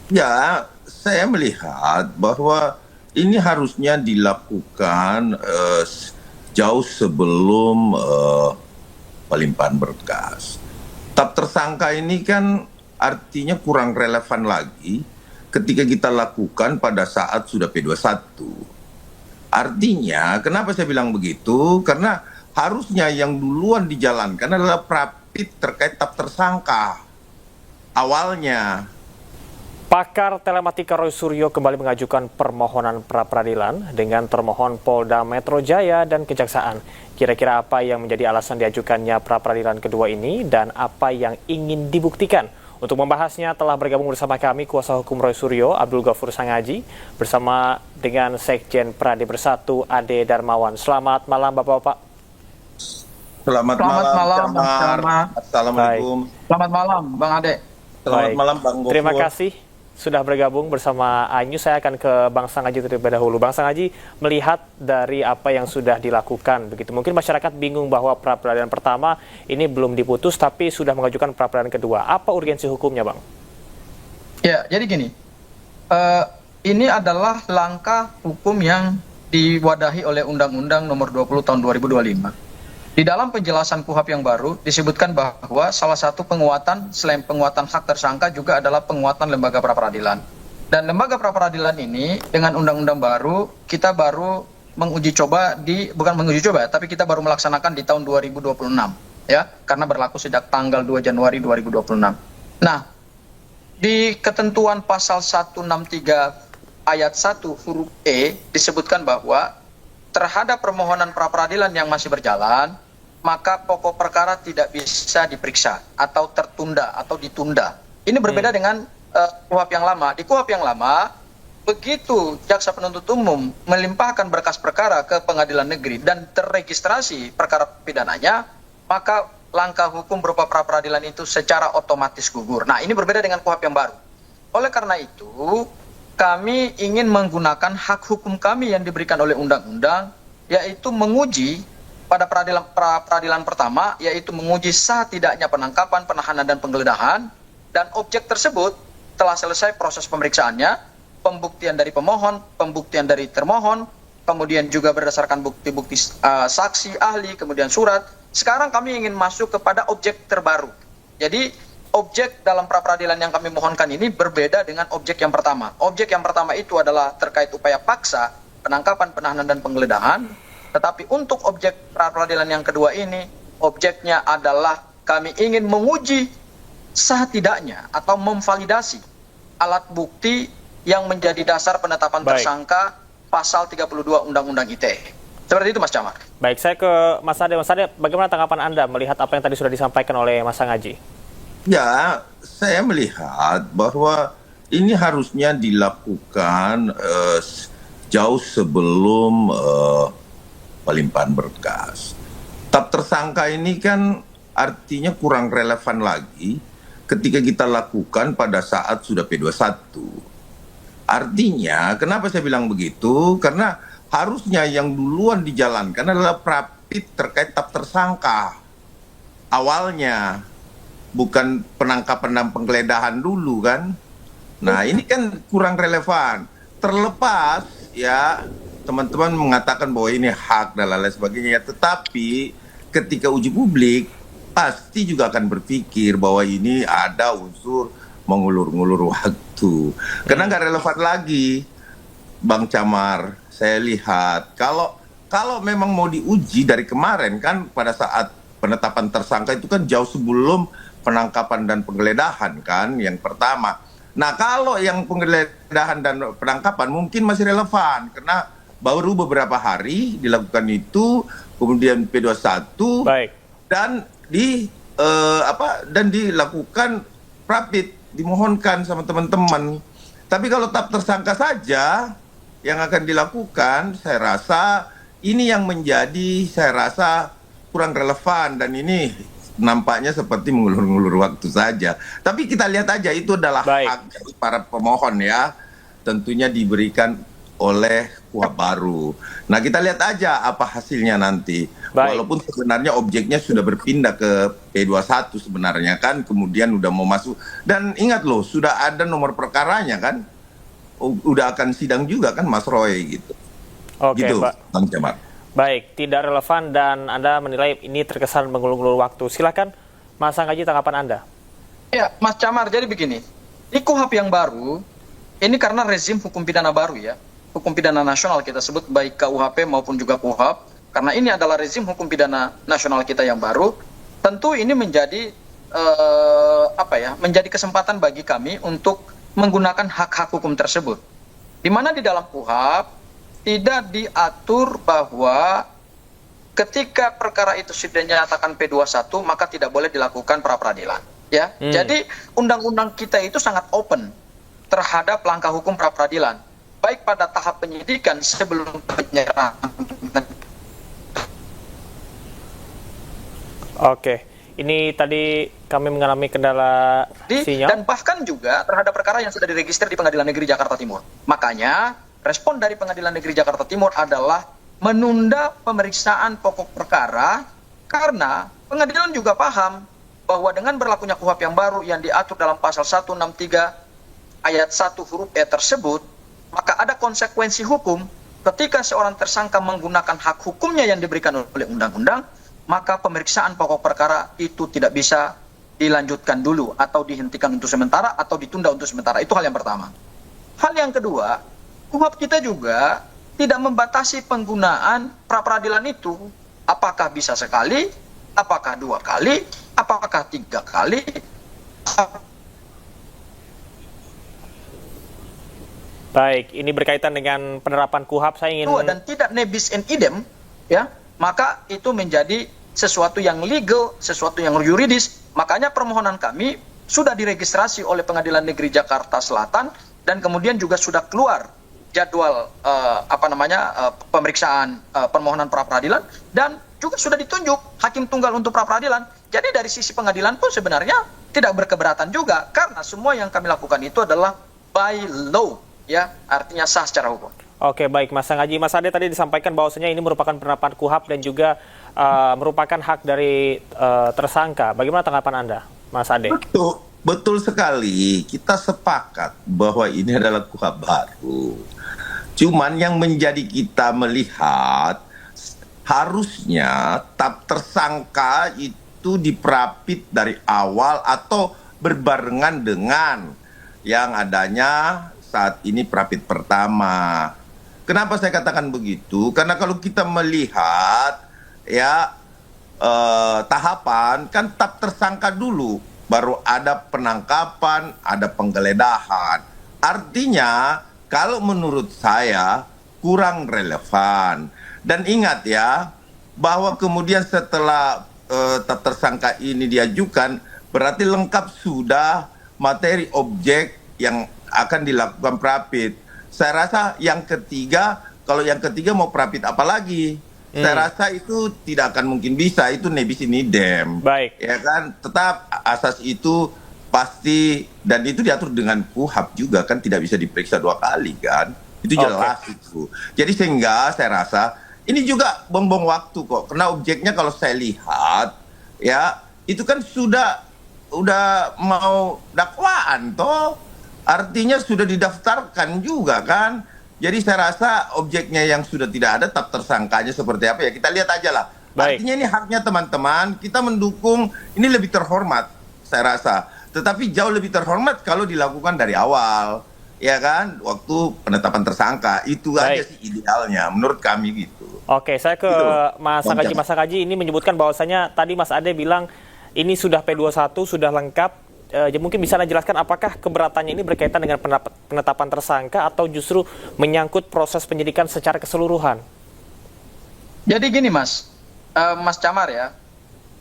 Ya, saya melihat bahwa ini harusnya dilakukan jauh sebelum pelimpahan berkas. Tetap tersangka ini kan artinya kurang relevan lagi ketika kita lakukan pada saat sudah P21. Artinya, kenapa saya bilang begitu? Karena harusnya yang duluan dijalankan adalah prapit terkait tetap tersangka awalnya. Pakar telematika Roy Suryo kembali mengajukan permohonan pra-peradilan dengan termohon Polda Metro Jaya dan Kejaksaan. Kira-kira apa yang menjadi alasan diajukannya pra-peradilan kedua ini dan apa yang ingin dibuktikan? Untuk membahasnya telah bergabung bersama kami kuasa hukum Roy Suryo, Abdul Ghafur Sangaji, bersama dengan Sekjen Prade Bersatu, Ade Darmawan. Selamat malam Bapak-Bapak. Selamat Selamat malam, malam, Bang Camar. Tama. Assalamualaikum. Selamat malam, Bang Ade. Selamat Baik. malam, Bang Gofur. Terima kasih sudah bergabung bersama iNews. Saya akan ke Bang Sangaji terlebih dahulu. Bang Sangaji, melihat dari apa yang sudah dilakukan, begitu mungkin masyarakat bingung bahwa pra-peradilan pertama ini belum diputus, tapi sudah mengajukan pra-peradilan kedua. Apa urgensi hukumnya, Bang? Ya, jadi gini, ini adalah langkah hukum yang diwadahi oleh Undang-Undang Nomor 20 Tahun 2025. Di dalam penjelasan KUHP yang baru disebutkan bahwa salah satu penguatan selain penguatan hak tersangka juga adalah penguatan lembaga pra-peradilan. Dan lembaga pra-peradilan ini dengan undang-undang baru kita baru menguji coba bukan menguji coba, tapi kita baru melaksanakan di tahun 2026 ya, karena berlaku sejak tanggal 2 Januari 2026. Nah, di ketentuan pasal 163 ayat 1 huruf E disebutkan bahwa terhadap permohonan pra-peradilan yang masih berjalan, maka pokok perkara tidak bisa diperiksa atau tertunda atau ditunda. Ini berbeda dengan KUHP yang lama. Di KUHP yang lama, begitu jaksa penuntut umum melimpahkan berkas perkara ke pengadilan negeri dan terregistrasi perkara pidananya, maka langkah hukum berupa pra-peradilan itu secara otomatis gugur. Nah, ini berbeda dengan KUHP yang baru. Oleh karena itu, kami ingin menggunakan hak hukum kami yang diberikan oleh undang-undang, yaitu menguji pada peradilan pertama, yaitu menguji sah tidaknya penangkapan, penahanan, dan penggeledahan, dan objek tersebut telah selesai proses pemeriksaannya, pembuktian dari pemohon, pembuktian dari termohon, kemudian juga berdasarkan bukti-bukti saksi, ahli, kemudian surat. Sekarang kami ingin masuk kepada objek terbaru. Jadi, objek dalam pra-peradilan yang kami mohonkan ini berbeda dengan objek yang pertama. Objek yang pertama itu adalah terkait upaya paksa, penangkapan, penahanan, dan penggeledahan. Tetapi untuk objek pra-peradilan yang kedua ini, objeknya adalah kami ingin menguji sah tidaknya atau memvalidasi alat bukti yang menjadi dasar penetapan tersangka pasal 32 Undang-Undang ITE. Seperti itu, Mas Camar. Baik, saya ke Mas Ade. Mas Ade, bagaimana tanggapan Anda melihat apa yang tadi sudah disampaikan oleh Mas Sangaji? Ya, saya melihat bahwa ini harusnya dilakukan jauh sebelum pelimpahan berkas. Tetap tersangka ini kan artinya kurang relevan lagi ketika kita lakukan pada saat sudah P21. Artinya, kenapa saya bilang begitu? Karena harusnya yang duluan dijalankan adalah prapit terkait tetap tersangka awalnya, bukan penangkapan dan penggeledahan dulu kan. Nah, ini kan kurang relevan. Terlepas ya teman-teman mengatakan bahwa ini hak dan lain sebagainya, tetapi ketika uji publik pasti juga akan berpikir bahwa ini ada unsur mengulur-ngulur waktu. Karena nggak relevan lagi, Bang Camar. Saya lihat kalau memang mau diuji dari kemarin kan pada saat penetapan tersangka itu kan jauh sebelum penangkapan dan penggeledahan kan yang pertama. Nah, kalau yang penggeledahan dan penangkapan mungkin masih relevan karena baru beberapa hari dilakukan itu, kemudian P21. Baik. Dan dilakukan prapit, dimohonkan sama teman-teman. Tapi kalau tetap tersangka saja yang akan dilakukan, saya rasa ini yang menjadi, saya rasa kurang relevan dan ini nampaknya seperti mengulur-ngulur waktu saja. Tapi kita lihat aja itu adalah hak dari para pemohon ya, tentunya diberikan oleh kuhap baru. Nah, kita lihat aja apa hasilnya nanti. Baik. Walaupun sebenarnya objeknya sudah berpindah ke P21 sebenarnya kan, kemudian udah mau masuk. Dan ingat loh, sudah ada nomor perkaranya kan, udah akan sidang juga kan Mas Roy gitu. Oke, Gitu, Pak. Bang Cemar. Baik, tidak relevan dan Anda menilai ini terkesan mengulur-ulur waktu. Silakan, Mas Anggaji, tanggapan Anda. Ya, Mas Camar, jadi begini. Di KUHP yang baru, ini karena rezim hukum pidana baru ya. Hukum pidana nasional kita sebut baik KUHP maupun juga KUHAP. Karena ini adalah rezim hukum pidana nasional kita yang baru. Tentu ini menjadi menjadi kesempatan bagi kami untuk menggunakan hak-hak hukum tersebut. Di mana di dalam KUHAP tidak diatur bahwa ketika perkara itu sudah dinyatakan P21 maka tidak boleh dilakukan pra peradilan. Ya, jadi undang-undang kita itu sangat open terhadap langkah hukum pra peradilan, baik pada tahap penyidikan sebelum penyerahan. Oke, ini tadi kami mengalami kendala sinyal. Dan bahkan juga terhadap perkara yang sudah diregister di Pengadilan Negeri Jakarta Timur. Makanya respon dari Pengadilan Negeri Jakarta Timur adalah menunda pemeriksaan pokok perkara karena pengadilan juga paham bahwa dengan berlakunya KUHP yang baru yang diatur dalam pasal 163 ayat 1 huruf E tersebut, maka ada konsekuensi hukum ketika seorang tersangka menggunakan hak hukumnya yang diberikan oleh undang-undang, maka pemeriksaan pokok perkara itu tidak bisa dilanjutkan dulu atau dihentikan untuk sementara atau ditunda untuk sementara. Itu hal yang pertama. Hal yang kedua, KUHP kita juga tidak membatasi penggunaan pra peradilan itu. Apakah bisa sekali, apakah 2 kali, apakah 3 kali. Baik, ini berkaitan dengan penerapan KUHP. Saya ingin Dan tidak nebis in idem, ya, maka itu menjadi sesuatu yang legal, sesuatu yang yuridis. Makanya permohonan kami sudah diregistrasi oleh Pengadilan Negeri Jakarta Selatan dan kemudian juga sudah keluar jadwal pemeriksaan permohonan pra peradilan dan juga sudah ditunjuk hakim tunggal untuk pra peradilan. Jadi dari sisi pengadilan pun sebenarnya tidak berkeberatan juga karena semua yang kami lakukan itu adalah by law, ya, artinya sah secara hukum. Oke, baik, Mas Anggaji. Mas Ade tadi disampaikan bahwasanya ini merupakan penerapan KUHP dan juga merupakan hak dari tersangka. Bagaimana tanggapan Anda, Mas Ade? Betul sekali. Kita sepakat bahwa ini adalah KUHP baru. Cuman yang menjadi kita melihat harusnya tersangka itu diperapit dari awal atau berbarengan dengan yang adanya saat ini perapit pertama. Kenapa saya katakan begitu? Karena kalau kita melihat ya tahapan kan tahap tersangka dulu, baru ada penangkapan, ada penggeledahan. Artinya kalau menurut saya kurang relevan. Dan ingat ya, bahwa kemudian setelah tahap tersangka ini diajukan, berarti lengkap sudah materi objek yang akan dilakukan perapit. Saya rasa yang ketiga, kalau yang ketiga mau perapit apa lagi? Saya rasa itu tidak akan mungkin bisa, itu nebis in idem. Baik. Ya kan, tetap asas itu pasti, dan itu diatur dengan KUHP juga kan, tidak bisa diperiksa 2 kali kan. Itu jelas itu. Jadi sehingga saya rasa ini juga buang-buang waktu kok. Karena objeknya kalau saya lihat ya itu kan udah mau dakwaan toh. Artinya sudah didaftarkan juga kan. Jadi saya rasa objeknya yang sudah tidak ada, tetap tersangkanya seperti apa ya kita lihat aja lah. Baik. Artinya ini haknya teman-teman, kita mendukung, ini lebih terhormat saya rasa. Tetapi jauh lebih terhormat kalau dilakukan dari awal. Ya kan, waktu penetapan tersangka. Itu aja sih idealnya menurut kami gitu. Oke, saya ke Mas Anggaji. Mas Anggaji ini menyebutkan bahwasanya tadi Mas Ade bilang ini sudah P21, sudah lengkap. Mungkin bisa Anda jelaskan apakah keberatannya ini berkaitan dengan penetapan tersangka atau justru menyangkut proses penyidikan secara keseluruhan? Jadi gini Mas Camar ya,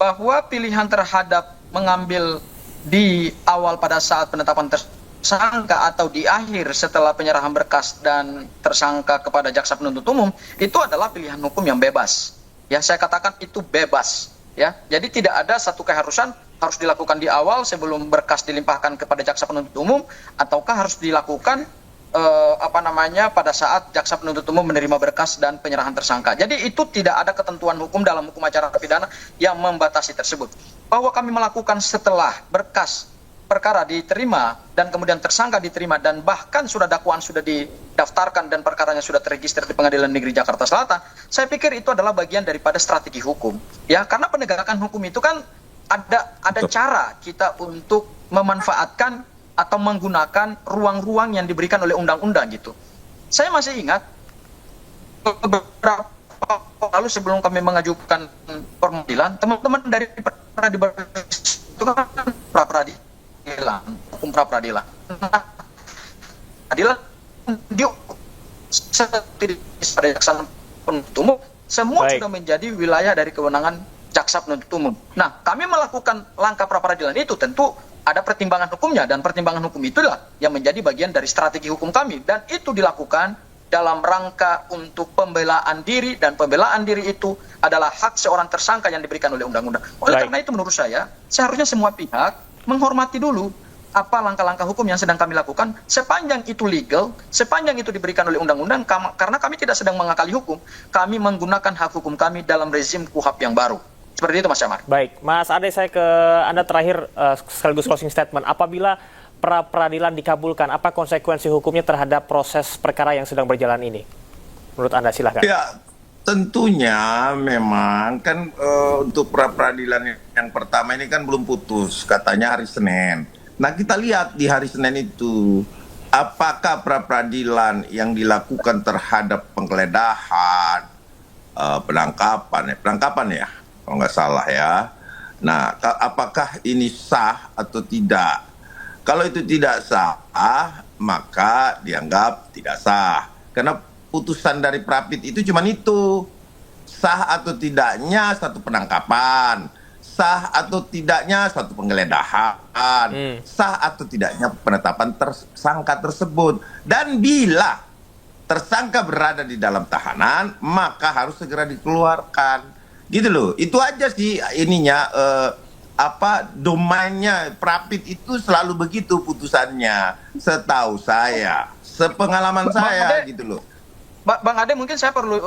bahwa pilihan terhadap mengambil di awal pada saat penetapan tersangka atau di akhir setelah penyerahan berkas dan tersangka kepada jaksa penuntut umum itu adalah pilihan hukum yang bebas. Ya, saya katakan itu bebas. Ya, jadi tidak ada satu keharusan harus dilakukan di awal sebelum berkas dilimpahkan kepada jaksa penuntut umum ataukah harus dilakukan pada saat jaksa penuntut umum menerima berkas dan penyerahan tersangka. Jadi itu tidak ada ketentuan hukum dalam hukum acara pidana yang membatasi tersebut. Bahwa kami melakukan setelah berkas perkara diterima dan kemudian tersangka diterima dan bahkan sudah dakwaan sudah didaftarkan dan perkaranya sudah terregister di Pengadilan Negeri Jakarta Selatan, saya pikir itu adalah bagian daripada strategi hukum. Ya, karena penegakan hukum itu kan ada cara kita untuk memanfaatkan atau menggunakan ruang-ruang yang diberikan oleh undang-undang gitu. Saya masih ingat beberapa lalu sebelum kami mengajukan permohonan, teman-teman dari peradilan itu kan pra-peradilan, hukum pra-peradilan. Nah, peradilan pada jaksa penuntut umum semua sudah menjadi wilayah dari kewenangan jaksa penuntut umum. Nah, kami melakukan langkah pra-peradilan itu tentu ada pertimbangan hukumnya, dan pertimbangan hukum itulah yang menjadi bagian dari strategi hukum kami, dan itu dilakukan dalam rangka untuk pembelaan diri, dan pembelaan diri itu adalah hak seorang tersangka yang diberikan oleh undang-undang. Oleh karena itu menurut saya seharusnya semua pihak menghormati dulu apa langkah-langkah hukum yang sedang kami lakukan, sepanjang itu legal, sepanjang itu diberikan oleh undang-undang, karena kami tidak sedang mengakali hukum, kami menggunakan hak hukum kami dalam rezim KUHAP yang baru. Seperti itu, Mas Syamar. Baik, Mas Ade, saya ke Anda terakhir sekaligus closing statement. Apabila pra-peradilan dikabulkan, apa konsekuensi hukumnya terhadap proses perkara yang sedang berjalan ini? Menurut Anda, silahkan. Ya, tentunya memang kan untuk pra-peradilan yang pertama ini kan belum putus, katanya hari Senin. Nah, kita lihat di hari Senin itu, apakah pra-peradilan yang dilakukan terhadap penggeledahan, penangkapan ya, kalau nggak salah ya. Nah, apakah ini sah atau tidak? Kalau itu tidak sah, maka dianggap tidak sah. Karena putusan dari Prapit itu cuma itu. Sah atau tidaknya satu penangkapan, sah atau tidaknya satu penggeledahan, sah atau tidaknya penetapan tersangka tersebut. Dan bila tersangka berada di dalam tahanan, maka harus segera dikeluarkan. Gitu loh, itu aja sih ininya, domainnya Prapit itu selalu begitu putusannya, setahu saya, sepengalaman saya gitu loh. Bang Ade, mungkin saya perlu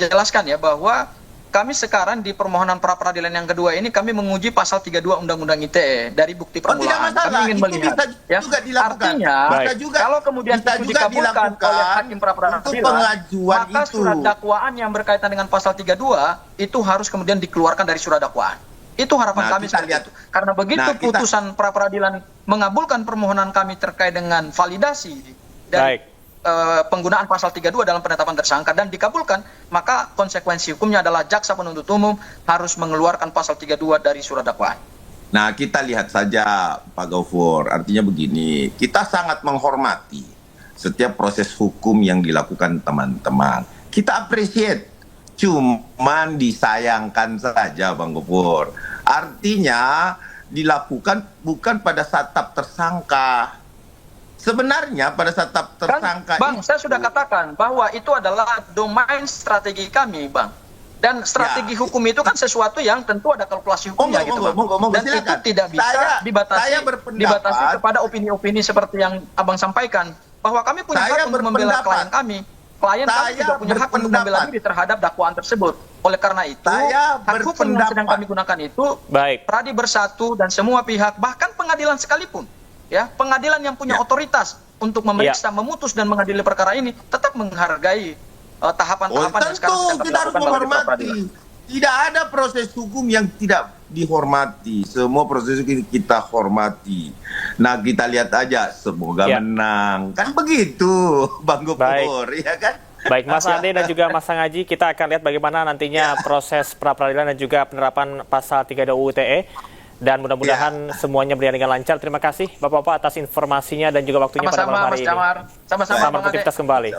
jelaskan ya bahwa kami sekarang di permohonan pra-peradilan yang kedua ini kami menguji pasal 32 Undang-Undang ITE dari bukti permulaan. Kami ingin melihat ya, artinya kalau kemudian itu dikabulkan oleh hakim pra-peradilan, maka surat dakwaan yang berkaitan dengan pasal 32 itu harus kemudian dikeluarkan dari surat dakwaan. Itu harapan kami seperti itu. Karena begitu putusan pra-peradilan mengabulkan permohonan kami terkait dengan validasi dan penggunaan pasal 32 dalam penetapan tersangka dan dikabulkan, maka konsekuensi hukumnya adalah jaksa penuntut umum harus mengeluarkan pasal 32 dari surat dakwaan. Nah, kita lihat saja Pak Gaufur, artinya begini, kita sangat menghormati setiap proses hukum yang dilakukan teman-teman. Kita appreciate, cuman disayangkan saja Bang Gaufur. Artinya dilakukan bukan pada saat tahap tersangka. Sebenarnya pada saat tersangka Bang, saya sudah katakan bahwa itu adalah domain strategi kami, Bang. Dan strategi hukum itu kan sesuatu yang tentu ada kalkulasi hukumnya gitu, Bang. Dan itu tidak bisa dibatasi kepada opini-opini seperti yang Abang sampaikan. Bahwa kami punya hak untuk membela klien kami. Klien kami juga punya hak untuk membela diri terhadap dakwaan tersebut. Oleh karena itu, hak hukum yang sedang kami gunakan itu Pradi Bersatu dan semua pihak, bahkan pengadilan sekalipun, ya, pengadilan yang punya otoritas untuk memeriksa, memutus dan mengadili perkara ini tetap menghargai tahapan-tahapan yang sekarang sedang kita harus menghormati. Tidak ada proses hukum yang tidak dihormati. Semua proses hukum kita hormati. Nah, kita lihat aja, semoga menang. Kan begitu, Bang Gopur, ya kan? Baik, Mas Ade dan juga Mas Sangaji, kita akan lihat bagaimana nantinya proses pra-peradilan dan juga penerapan pasal 32 UU ITE. Dan mudah-mudahan semuanya berjalan dengan lancar. Terima kasih Bapak-Bapak atas informasinya dan juga waktunya pada malam hari ini. Sama-sama, Selamat beraktivitas kembali.